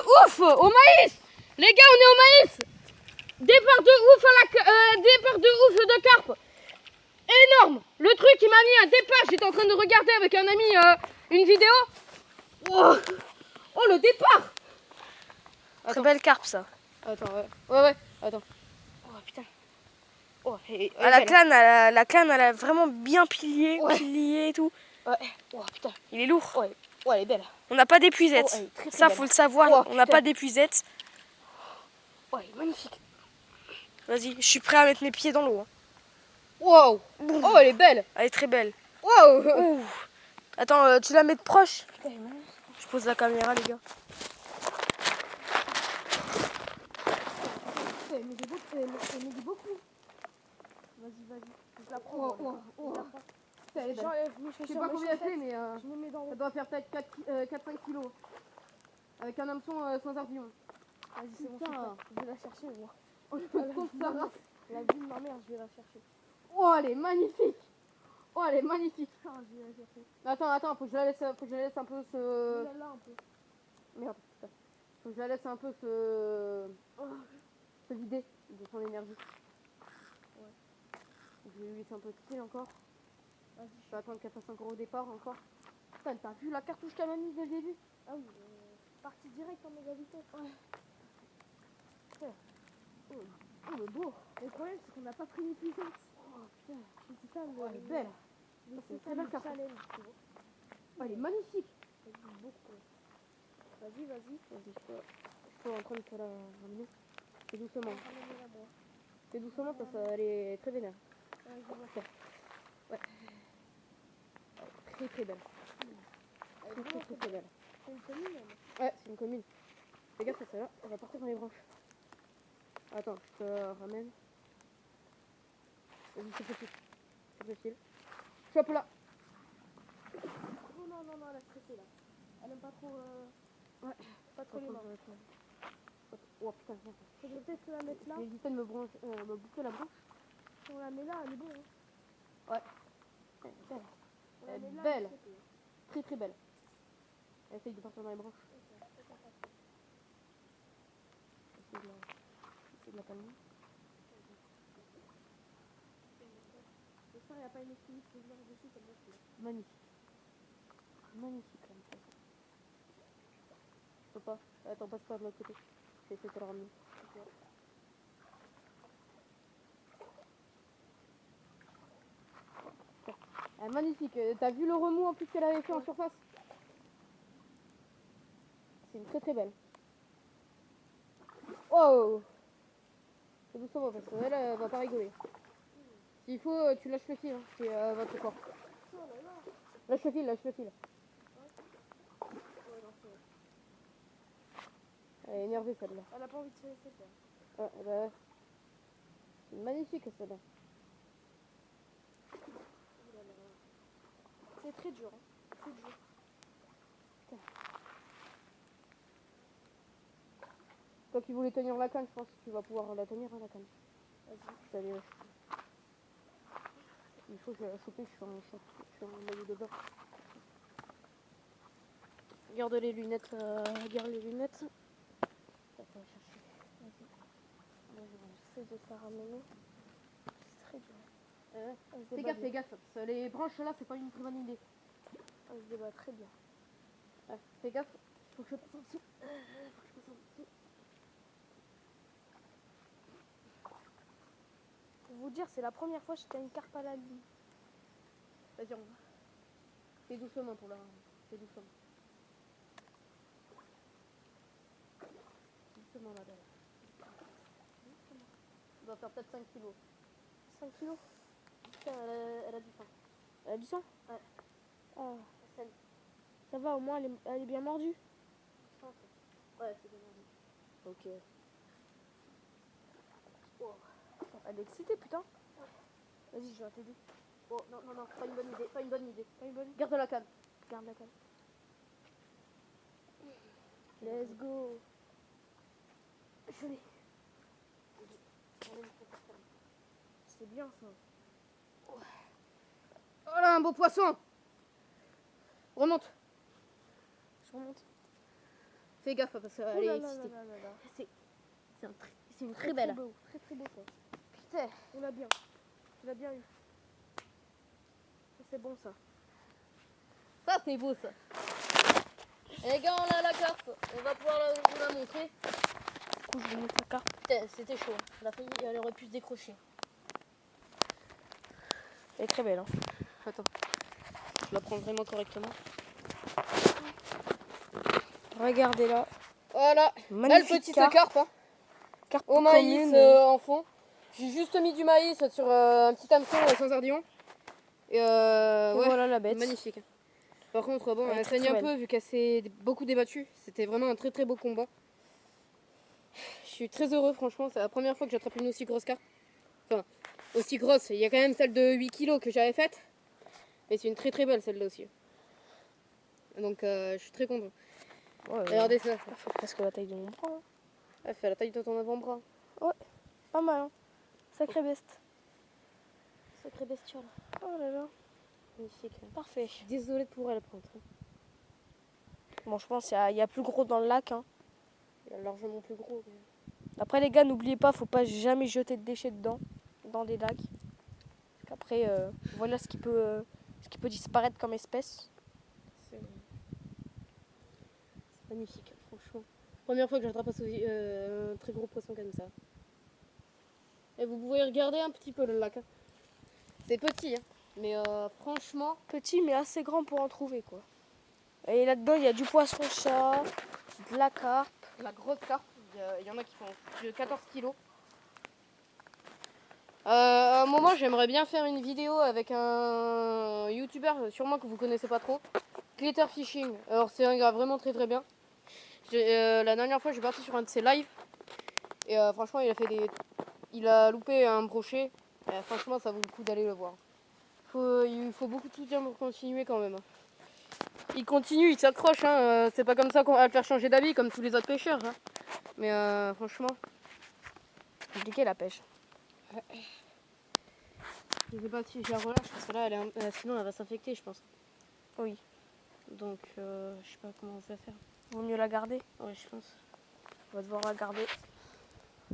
ouf au maïs. Les gars, on est au maïs. Départ de ouf départ de ouf de carpe. Énorme. Le truc, il m'a mis un départ. J'étais en train de regarder avec un ami une vidéo. Oh, oh le départ. Très belle carpe ça. Attends, ouais, attends. Oh putain. Oh, la canne, elle a vraiment bien pilié et tout. Ouais. Oh putain. Il est lourd. Ouais, oh, elle est belle. On n'a pas d'épuisette. Oh, très ça, belle. faut le savoir. Oh, on n'a pas d'épuisette. Oh, elle est magnifique. Vas-y, je suis prêt à mettre mes pieds dans l'eau. Hein. Wow. Oh, elle est belle. Elle est très belle. Wow. Attends, tu la mets de proche. Je pose la caméra, les gars. Elle me dit beaucoup. Vas-y. Je la prends. Elle est belle. Je sais pas combien elle fait, mais je me mets dans ça doit faire peut-être 4-5 kilos. Avec un hameçon sans ardillon. Vas-y, c'est bon, je vais la chercher, moi. La vie de ma mère, je vais la chercher. Oh, elle est magnifique. Oh, elle est magnifique. Je vais la chercher. Attends, faut que je la laisse un peu se... Là, un peu. Merde, putain. Faut que je la laisse un peu se vider de son énergie. Ouais. Je vais lui laisser un peu de fil encore. Vas-y, je vais attendre qu'elle fasse un gros départ encore. Putain, t'as vu la cartouche qu'elle m'a mise dès le début? Ah oui, partie directe en méga vitesse. Ouais. Oh, le beau. Le problème, c'est qu'on n'a pas pris l'épuisette. Oh putain, c'est ça, elle est belle. C'est très belle carte. Oh, elle est magnifique. Vas-y. Je suis en train de te la ramener. C'est doucement. C'est doucement parce qu'elle est très vénère. Ouais, je vois ça. Ouais. Très belle. Très belle. C'est une commune, elle. Ouais, c'est une commune. Fais gaffe à celle-là, elle va partir dans les branches. Attends, je te la ramène. Vas-y, c'est facile. Chope là. Oh non, elle a stressé là. Elle aime pas trop. Ouais. Pas trop les mains. Oh putain, merde. Faudrait peut-être la mettre là. J'ai hésité de me boucler la branche. Si on la met là, elle est bonne. Hein. Ouais. Elle est Là, belle. Très belle. Elle essaye de partir dans les branches. Essaye de la calmer. J'espère qu'il n'y a pas une équilibre qui vient dessus comme ça. Magnifique. Magnifique comme ça. Je peux pas. Attends, passe pas de l'autre côté. Je vais essayer de te la ramener. Elle est magnifique. T'as vu le remous en plus qu'elle avait fait en surface? C'est une très belle. Oh! C'est doucement parce qu'elle elle va pas rigoler. S'il faut, tu lâches le fil. Hein, c'est votre corps. Lâche le fil. Elle est énervée celle-là. Elle a pas envie de se laisser faire. Ouais, bah, c'est magnifique celle-là. C'est très dur. Hein. C'est dur. Toi qui voulais tenir la canne, je pense que tu vas pouvoir la tenir, hein, la canne. Vas-y. Il faut que je la chope, je suis en maillot de bain. Garde les lunettes. Attends, chercher. Vas-y. J'essaie de la ramener. C'est très dur. Fais gaffe. Parce que les branches là, c'est pas une très bonne idée. Elle se débat très bien. Ouais, fais gaffe. Faut que je passe en dessous. Pour vous dire, c'est la première fois que j'étais à une carpe à la ligne. Vas-y, on va. Fais doucement pour la. Fais doucement. Doucement la belle. On doit faire peut-être 5 kilos. 5 kilos. Putain, elle a du sang. Elle a du sang? Ouais. Ah. Ça va, au moins elle est bien mordue. Ouais, c'est bien mordue. Ok. Oh. Elle est excitée, putain. Ouais. Vas-y, je vais t'aider. Oh, non, pas une bonne idée. Garde la canne. Let's go. Je l'ai. C'est bien ça. Oh là, un beau poisson. Remonte. Je remonte. Fais gaffe parce qu'elle Oh est là là excitée. là là là. C'est une très belle. Très beau ça. Putain. On l'a bien. Tu l'as bien eu. Ça, c'est bon ça. Ça c'est beau ça. Et les gars, on a la carpe. On va pouvoir vous la montrer. Du coup, je vais mettre la carte. Putain, c'était chaud. Elle aurait pu se décrocher. Elle est très belle. Hein. Attends. Je la prends vraiment correctement. Regardez là. Voilà. Magnifique Belle petite carpe. carpe. Hein. Carpe Au maïs commune. en fond. J'ai juste mis du maïs sur un petit hameçon sans ardillon. Et Et ouais, voilà la bête. magnifique. Par contre, bon, Elle est elle très, saigne très un belle. peu vu qu'elle s'est beaucoup débattue. C'était vraiment un très très beau combat. Je suis très heureux, franchement. C'est la première fois que j'attrape une aussi grosse carpe. Enfin, aussi grosse. Il y a quand même celle de 8 kilos que j'avais faite. Mais c'est une très très belle celle-là aussi. Donc je suis très content. Ouais, Regardez ça. elle fait presque la taille de mon bras. Hein. Elle fait la taille de ton avant-bras. Pas mal. Hein. Sacré best. Sacrée bestiole. Oh là là. Magnifique. Parfait. Désolée pour elle, par contre. Bon, je pense qu'il y a plus gros dans le lac. Hein. Il y a largement plus gros. Mais... Après, les gars, n'oubliez pas, faut pas jamais jeter de déchets dedans, dans des lacs. Parce qu'après, voilà ce qui peut disparaître comme espèce. C'est magnifique, franchement. Première fois que j'attrape un très gros poisson comme ça. Et vous pouvez regarder un petit peu le lac. Hein. C'est petit, hein. Mais franchement... Petit, mais assez grand pour en trouver, quoi. Et là-dedans, il y a du poisson-chat, de la carpe. La grosse carpe, il y en a qui font plus de 14 kilos. À un moment, j'aimerais bien faire une vidéo avec un youtubeur, sûrement que vous connaissez pas trop, Glitter Fishing. Alors c'est un gars vraiment très très bien. La dernière fois, j'ai parti sur un de ses lives et franchement, il a loupé un brochet. Et, franchement, ça vaut le coup d'aller le voir. Il faut beaucoup de soutien pour continuer quand même. Il continue, il s'accroche. Hein. C'est pas comme ça qu'on va le faire changer d'avis comme tous les autres pêcheurs. Hein. Mais franchement, Compliqué la pêche. je sais pas si je la relâche parce que là, sinon elle va s'infecter, je pense. Oui. Donc, je sais pas comment on va faire. Vaut mieux la garder. Ouais, je pense. On va devoir la garder.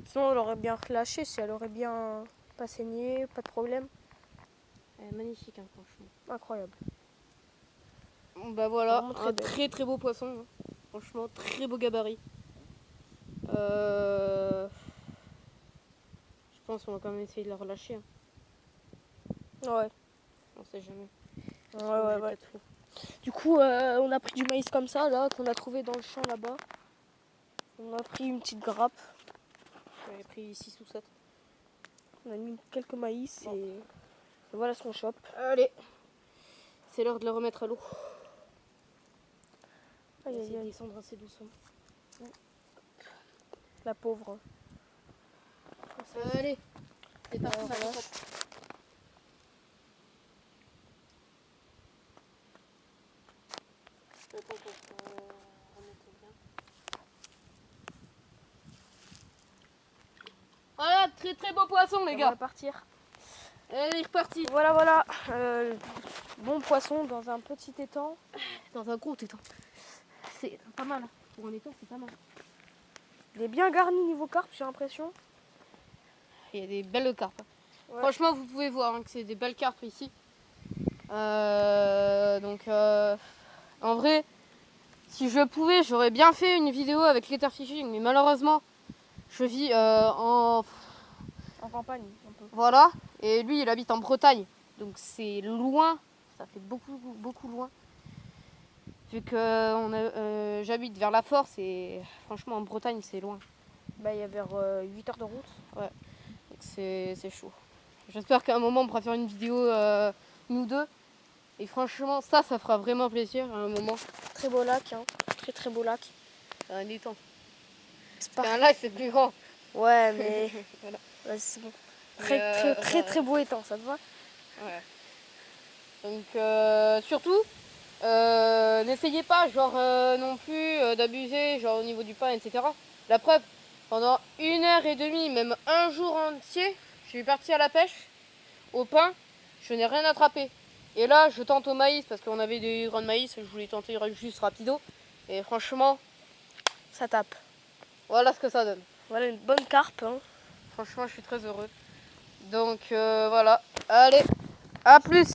Sinon, on l'aurait bien relâchée si elle aurait bien pas saigné, pas de problème. Elle est magnifique, hein, franchement. Incroyable. Bon, bah voilà, Vraiment un très belle. très très beau poisson. Hein. Franchement, très beau gabarit. Je pense qu'on va quand même essayer de la relâcher. Hein. Ouais. On sait jamais. Ouais. Du coup, on a pris du maïs comme ça, là, qu'on a trouvé dans le champ là-bas. On a pris une petite grappe. J'avais pris 6 ou 7. On a mis quelques maïs et voilà ce qu'on chope. Allez, c'est l'heure de le remettre à l'eau. On va Aïe, essayer aïe, de aïe. descendre assez doucement. La pauvre. Allez, c'est parti. Voilà. ça passe. Attends, qu'on se remette bien. Voilà, très très beau poisson les On gars. va partir. Elle est repartie. Voilà. Bon poisson dans un petit étang. Dans un gros étang. C'est pas mal. Hein. Pour un étang, c'est pas mal. Il est bien garni niveau carpe, j'ai l'impression. Il y a des belles carpes. Ouais. Franchement, vous pouvez voir hein, que c'est des belles carpes ici. En vrai, si je pouvais, j'aurais bien fait une vidéo avec Glitter Fishing. Mais malheureusement, je vis en campagne, un peu. Voilà. Et lui, il habite en Bretagne. Donc c'est loin. Ça fait beaucoup loin. Vu que j'habite vers la Force et franchement en Bretagne c'est loin. Bah, il y a vers 8 heures de route. Ouais, donc c'est chaud. J'espère qu'à un moment on pourra faire une vidéo nous deux. Et franchement ça fera vraiment plaisir à un moment. Très beau lac, hein. Très beau lac. Un étang. C'est Parce qu'un lac c'est plus grand. Ouais, mais Voilà. ouais, c'est bon. Mais, Très beau étang, ça te va? Ouais. Donc surtout, n'essayez pas genre non plus d'abuser genre au niveau du pain, etc. La preuve, pendant 1h30, même un jour entier, je suis partie à la pêche, au pain, je n'ai rien attrapé. Et là, je tente au maïs parce qu'on avait des grains de maïs, je voulais tenter juste rapido. Et franchement, ça tape. Voilà ce que ça donne. Voilà une bonne carpe. Hein. Franchement, je suis très heureux. Donc voilà. Allez, à plus.